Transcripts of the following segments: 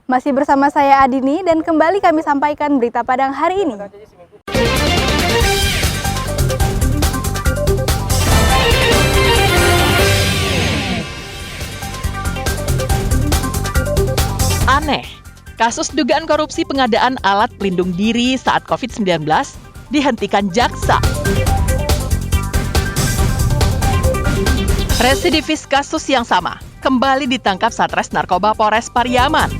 Masih bersama saya Adini dan kembali kami sampaikan berita Padang hari ini. Aneh, kasus dugaan korupsi pengadaan alat pelindung diri saat COVID-19 dihentikan jaksa. Residivis kasus yang sama kembali ditangkap Satres Narkoba Polres Pariaman.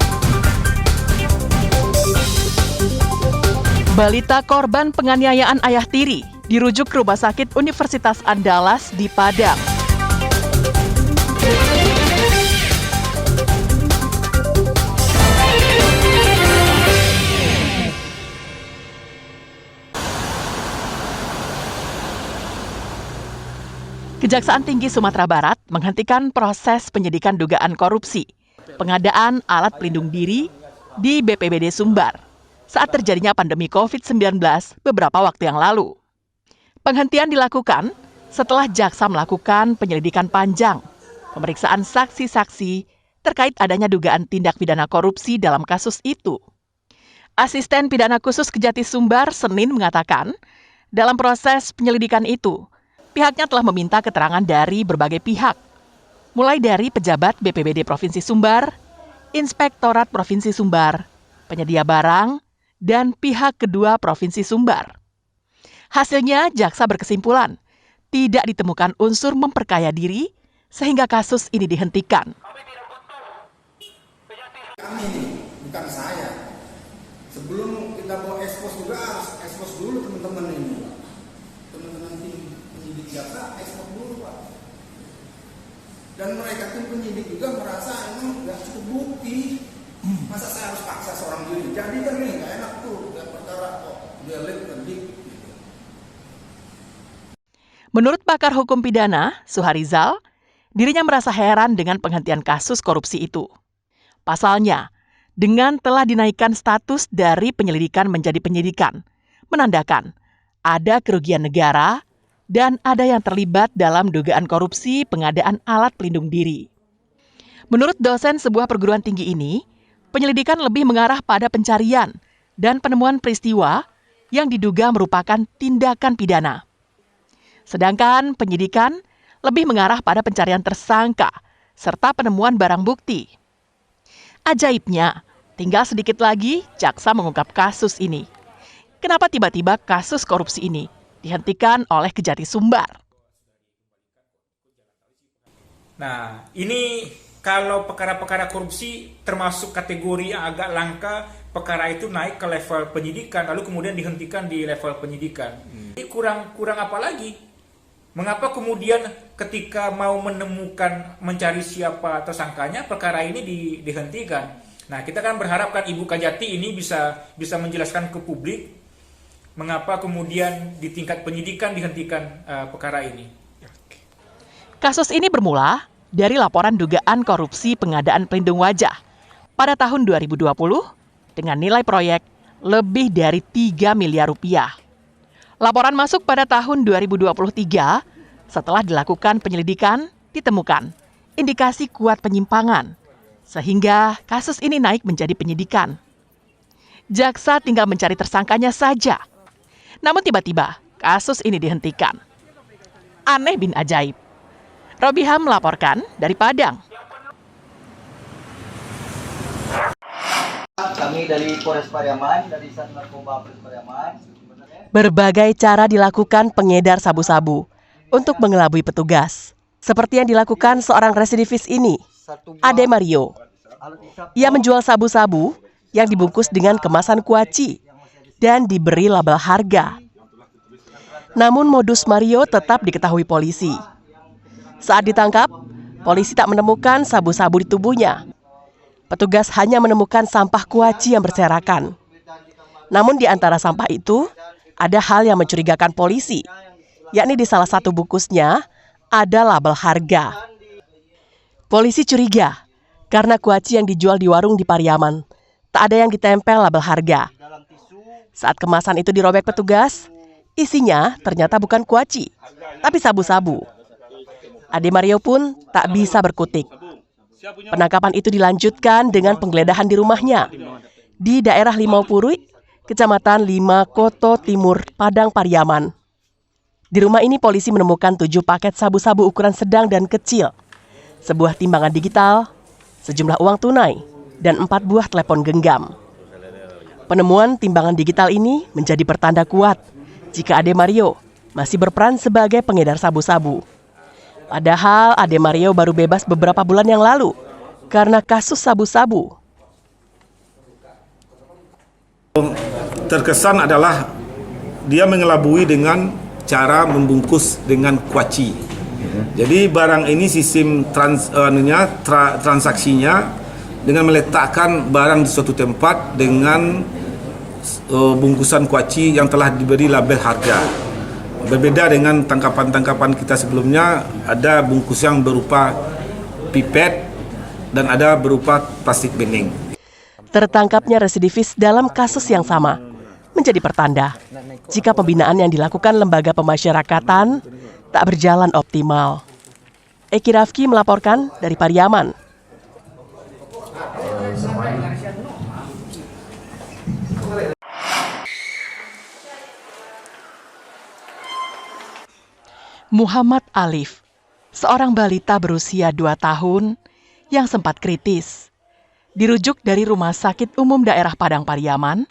Balita korban penganiayaan ayah tiri dirujuk ke Rumah Sakit Universitas Andalas di Padang. Kejaksaan Tinggi Sumatera Barat menghentikan proses penyidikan dugaan korupsi pengadaan alat pelindung diri di BPBD Sumbar saat terjadinya pandemi COVID-19 beberapa waktu yang lalu. Penghentian dilakukan setelah jaksa melakukan penyelidikan panjang, pemeriksaan saksi-saksi terkait adanya dugaan tindak pidana korupsi dalam kasus itu. Asisten Pidana Khusus Kejati Sumbar Senin mengatakan, dalam proses penyelidikan itu, pihaknya telah meminta keterangan dari berbagai pihak, mulai dari pejabat BPBD Provinsi Sumbar, Inspektorat Provinsi Sumbar, penyedia barang, dan pihak kedua Provinsi Sumbar. Hasilnya, jaksa berkesimpulan tidak ditemukan unsur memperkaya diri sehingga kasus ini dihentikan. Kami ini, bukan saya. Sebelum kita mau ekspos juga harus ekspos dulu teman-teman ini. Teman-teman tim penyidik jaksa ekspos dulu, Pak. Dan mereka tim penyidik juga merasa emang nggak cukup bukti. Masa saya harus paksa seorang diri? Jadi kan nih nggak enak tuh, dan perkara kok dia ledik. Menurut pakar hukum pidana, Suharizal, dirinya merasa heran dengan penghentian kasus korupsi itu. Pasalnya, dengan telah dinaikkan status dari penyelidikan menjadi penyidikan, menandakan ada kerugian negara dan ada yang terlibat dalam dugaan korupsi pengadaan alat pelindung diri. Menurut dosen sebuah perguruan tinggi ini, penyelidikan lebih mengarah pada pencarian dan penemuan peristiwa yang diduga merupakan tindakan pidana. Sedangkan penyidikan lebih mengarah pada pencarian tersangka serta penemuan barang bukti. Ajaibnya, tinggal sedikit lagi jaksa mengungkap kasus ini. Kenapa tiba-tiba kasus korupsi ini dihentikan oleh Kejati Sumbar? Nah, ini kalau perkara-perkara korupsi termasuk kategori yang agak langka, perkara itu naik ke level penyidikan, lalu kemudian dihentikan di level penyidikan. Ini kurang apa lagi? Mengapa kemudian ketika mau mencari siapa tersangkanya, perkara ini dihentikan? Nah, kita kan berharapkan Ibu Kejati ini bisa menjelaskan ke publik mengapa kemudian di tingkat penyidikan dihentikan perkara ini. Kasus ini bermula dari laporan dugaan korupsi pengadaan pelindung wajah pada tahun 2020 dengan nilai proyek lebih dari 3 miliar rupiah. Laporan masuk pada tahun 2023 setelah dilakukan penyelidikan ditemukan indikasi kuat penyimpangan sehingga kasus ini naik menjadi penyidikan. Jaksa tinggal mencari tersangkanya saja. Namun tiba-tiba kasus ini dihentikan. Aneh bin ajaib. Robiham melaporkan dari Padang. Kami dari Polres Pariaman, dari Sat Narkoba Polres Pariaman. Berbagai cara dilakukan pengedar sabu-sabu untuk mengelabui petugas. Seperti yang dilakukan seorang residivis ini, Ade Mario. Ia menjual sabu-sabu yang dibungkus dengan kemasan kuaci dan diberi label harga. Namun modus Mario tetap diketahui polisi. Saat ditangkap, polisi tak menemukan sabu-sabu di tubuhnya. Petugas hanya menemukan sampah kuaci yang berserakan. Namun di antara sampah itu, ada hal yang mencurigakan polisi, yakni di salah satu bungkusnya ada label harga. Polisi curiga karena kuaci yang dijual di warung di Pariaman tak ada yang ditempel label harga. Saat kemasan itu dirobek petugas, isinya ternyata bukan kuaci, tapi sabu-sabu. Ade Mario pun tak bisa berkutik. Penangkapan itu dilanjutkan dengan penggeledahan di rumahnya di daerah Limau Purui, Kecamatan Lima Koto Timur, Padang Pariaman. Di rumah ini polisi menemukan 7 paket sabu-sabu ukuran sedang dan kecil, sebuah timbangan digital, sejumlah uang tunai, dan 4 buah telepon genggam. Penemuan timbangan digital ini menjadi pertanda kuat jika Ade Mario masih berperan sebagai pengedar sabu-sabu. Padahal Ade Mario baru bebas beberapa bulan yang lalu karena kasus sabu-sabu. Terkesan adalah dia mengelabui dengan cara membungkus dengan kuaci. Jadi barang ini sistem transaksinya dengan meletakkan barang di suatu tempat dengan bungkusan kuaci yang telah diberi label harga. Berbeda dengan tangkapan-tangkapan kita sebelumnya, ada bungkus yang berupa pipet dan ada berupa plastik bening. Tertangkapnya residivis dalam kasus yang sama menjadi pertanda jika pembinaan yang dilakukan lembaga pemasyarakatan tak berjalan optimal. Eki Rafki melaporkan dari Pariaman. Muhammad Alif, seorang balita berusia 2 tahun yang sempat kritis, dirujuk dari Rumah Sakit Umum Daerah Padang Pariaman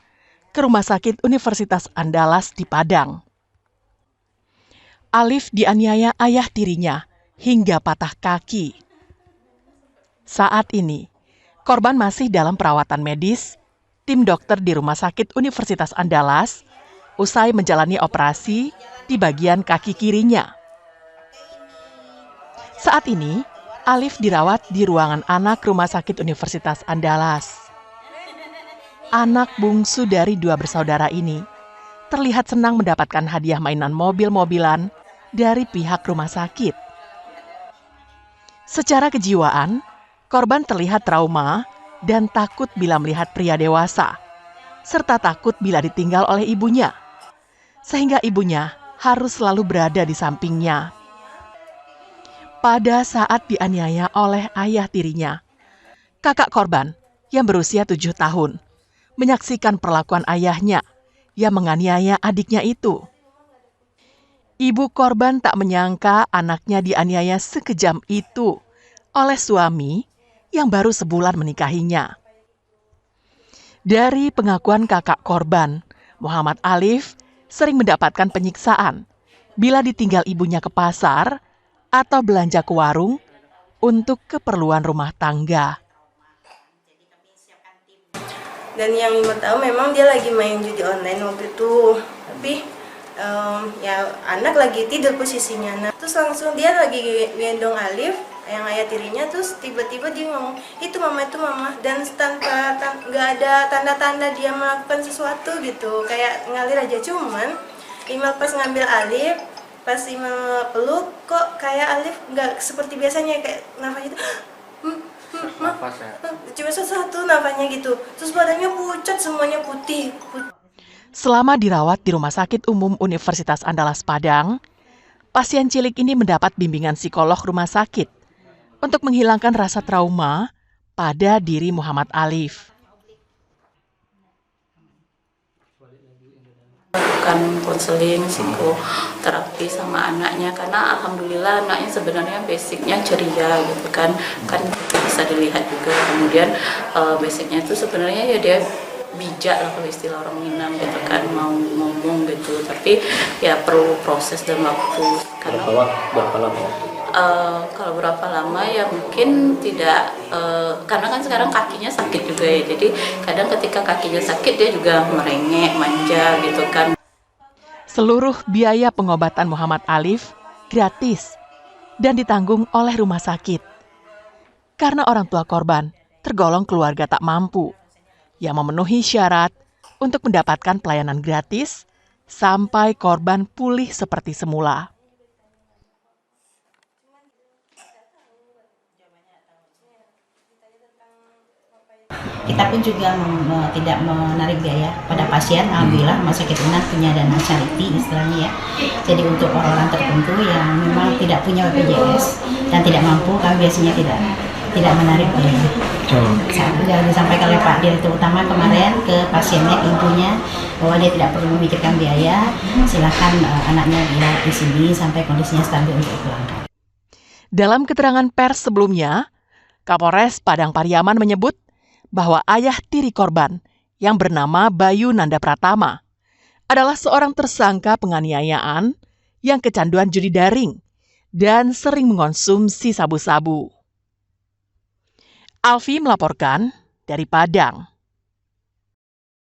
ke Rumah Sakit Universitas Andalas di Padang. Alif dianiaya ayah tirinya hingga patah kaki. Saat ini, korban masih dalam perawatan medis tim dokter di Rumah Sakit Universitas Andalas usai menjalani operasi di bagian kaki kirinya. Saat ini, Alif dirawat di ruangan anak Rumah Sakit Universitas Andalas. Anak bungsu dari 2 bersaudara ini terlihat senang mendapatkan hadiah mainan mobil-mobilan dari pihak rumah sakit. Secara kejiwaan, korban terlihat trauma dan takut bila melihat pria dewasa, serta takut bila ditinggal oleh ibunya, sehingga ibunya harus selalu berada di sampingnya. Pada saat dianiaya oleh ayah tirinya, kakak korban yang berusia 7 tahun menyaksikan perlakuan ayahnya yang menganiaya adiknya itu. Ibu korban tak menyangka anaknya dianiaya sekejam itu oleh suami yang baru sebulan menikahinya. Dari pengakuan kakak korban, Muhammad Alif sering mendapatkan penyiksaan bila ditinggal ibunya ke pasar atau belanja ke warung untuk keperluan rumah tangga. Dan yang Ima tahu memang dia lagi main judi online waktu itu, tapi ya anak lagi tidur posisinya. Nah, terus langsung dia lagi gendong Alif, yang ayah tirinya, terus tiba-tiba dia ngomong, itu mama, dan tanpa nggak ada tanda-tanda dia melakukan sesuatu gitu, kayak ngalir aja. Cuman Ima pas ngambil Alif, pas Ima peluk, kok kayak Alif nggak seperti biasanya, kayak nafasnya itu cuma satu nafasnya gitu, terus badannya pucat, semuanya putih. Selama dirawat di Rumah Sakit Umum Universitas Andalas Padang, pasien cilik ini mendapat bimbingan psikolog rumah sakit untuk menghilangkan rasa trauma pada diri Muhammad Alif. Lakukan konseling, psikoterapi sama anaknya, karena alhamdulillah anaknya sebenarnya basicnya ceria gitu kan bisa dilihat juga. Kemudian basicnya itu sebenarnya ya dia bijak lah kalau istilah orang Minang gitu kan, mau ngomong gitu, tapi ya perlu proses dan waktu. Karena berapa lama? Kalau berapa lama ya mungkin tidak, karena kan sekarang kakinya sakit juga ya, jadi kadang ketika kakinya sakit dia juga merengek, manja gitu kan. Seluruh biaya pengobatan Muhammad Alif gratis dan ditanggung oleh rumah sakit. Karena orang tua korban tergolong keluarga tak mampu yang memenuhi syarat untuk mendapatkan pelayanan gratis sampai korban pulih seperti semula. Kita pun juga tidak menarik biaya pada pasien. Alhamdulillah Rumah Sakit UNAD punya dana charity istilahnya ya. Jadi untuk orang-orang tertentu yang memang tidak punya BPJS dan tidak mampu, kami biasanya tidak tidak menarik biaya. Sudah disampaikan oleh Pak Direktur Utama kemarin ke pasiennya, ke ibunya, bahwa dia tidak perlu memikirkan biaya, silakan anaknya dirawat di sini sampai kondisinya stabil untuk dipulangkan. Dalam keterangan pers sebelumnya, Kapolres Padang Pariaman menyebut bahwa ayah tiri korban yang bernama Bayu Nanda Pratama adalah seorang tersangka penganiayaan yang kecanduan judi daring dan sering mengonsumsi sabu-sabu. Alfi melaporkan dari Padang.